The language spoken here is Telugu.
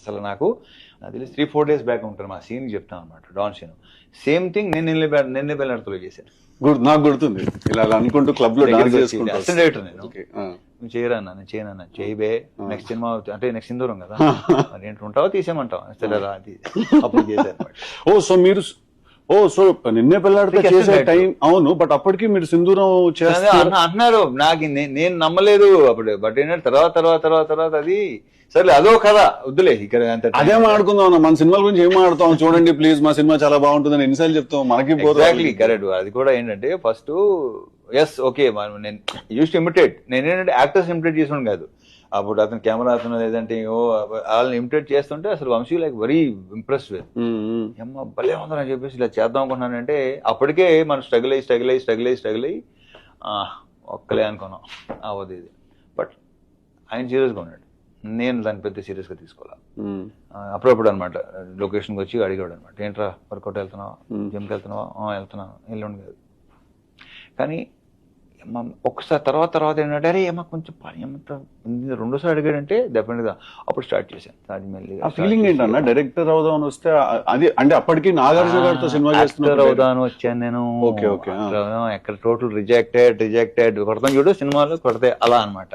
అసలు నాకు తెలిసి 3-4 days బ్యాక్ ఉంటాను మా సీన్ చెప్తాను అనమాట, డాన్ సీన్. సేమ్ థింగ్ నేను నిన్నే పెళ్ళినడుతులో చేశాను. నాకు గుర్తుంది, ఇలా అనుకుంటూ క్లబ్ లో డాన్స్ చేసుకుంటూ. అసిస్టెంట్ డైరెక్టర్ నేను. నువ్వు చేయరాన్నా, నేను చేయనన్నా, చేయబే నెక్స్ట్ సినిమా అంటే నెక్స్ట్ సింధూరం కదా, మరి ఏంటి ఉంటావా తీసేయమంటావా, సరే రా అది అప్పుడు చేశాను. సో నిన్నే పెళ్ళాడితే చేసే టైం. అవును, బట్ అప్పటికి మీరు సింధూరం అంటున్నారు, నాకు నేను నమ్మలేదు అప్పుడు. బట్ ఏంటంటే తర్వాత అది సరే అదో కదా వద్దులే ఇక్కడ. అదే మాట్లాడుకుందాం, మన సినిమాల గురించి ఏం మాట్లాడతాం చూడండి ప్లీజ్, మా సినిమా చాలా బాగుంటుందని ఎన్నిసార్లు చెప్తాం, మనకి ఎగ్జాక్ట్లీ కరెక్ట్. అది కూడా ఏంటంటే ఫస్ట్ ఎస్ ఓకే నేను యూస్ టు ఇమిటేట్, నేనేంటంటే యాక్టర్స్ ఇమిటేట్ చేసాను కాదు. అప్పుడు అతను కెమెరా అతను లేదంటే వాళ్ళని ఇమిటేట్ చేస్తుంటే అసలు Vamshi like very impress with, అమ్మ భలే ఉందని చెప్పేసి ఇలా చేద్దాం అనుకున్నానంటే అప్పటికే మనం స్ట్రగుల్ అయ్యి ఒక్కలే అనుకున్నాం అవ్వదు ఇది. బట్ ఆయన సీరియస్గా ఉన్నాడు, నేను దాన్ని పెద్ద సీరియస్గా తీసుకోవాలి. అప్పుడప్పుడు అనమాట లొకేషన్కి వచ్చి అడిగాడు అనమాట, ఏంట్రా వర్కౌట్ వెళ్తున్నావా, జిమ్కి వెళ్తున్నావా, వెళ్తున్నాను, ఎల్లుండి కాదు. కానీ ఒకసారి తర్వాత ఏంటంటే అరే ఏమో కొంచెం పని ఏమంతా రెండోసారి అడిగాడంటే డెఫినెట్గా అప్పుడు స్టార్ట్ చేశాను. అది మెల్లిగా ఆ ఫీలింగ్ ఏంటన్నా డైరెక్టర్ అవుదామని వస్తే, అది అంటే అప్పటికి నాగార్జున గారితో సినిమా యాక్టర్ అవుదామని వచ్చాను నేను. ఎక్కడ టోటల్ రిజెక్టెడ్ కొడతాం చూడు సినిమాలు కొడితే అలా అనమాట.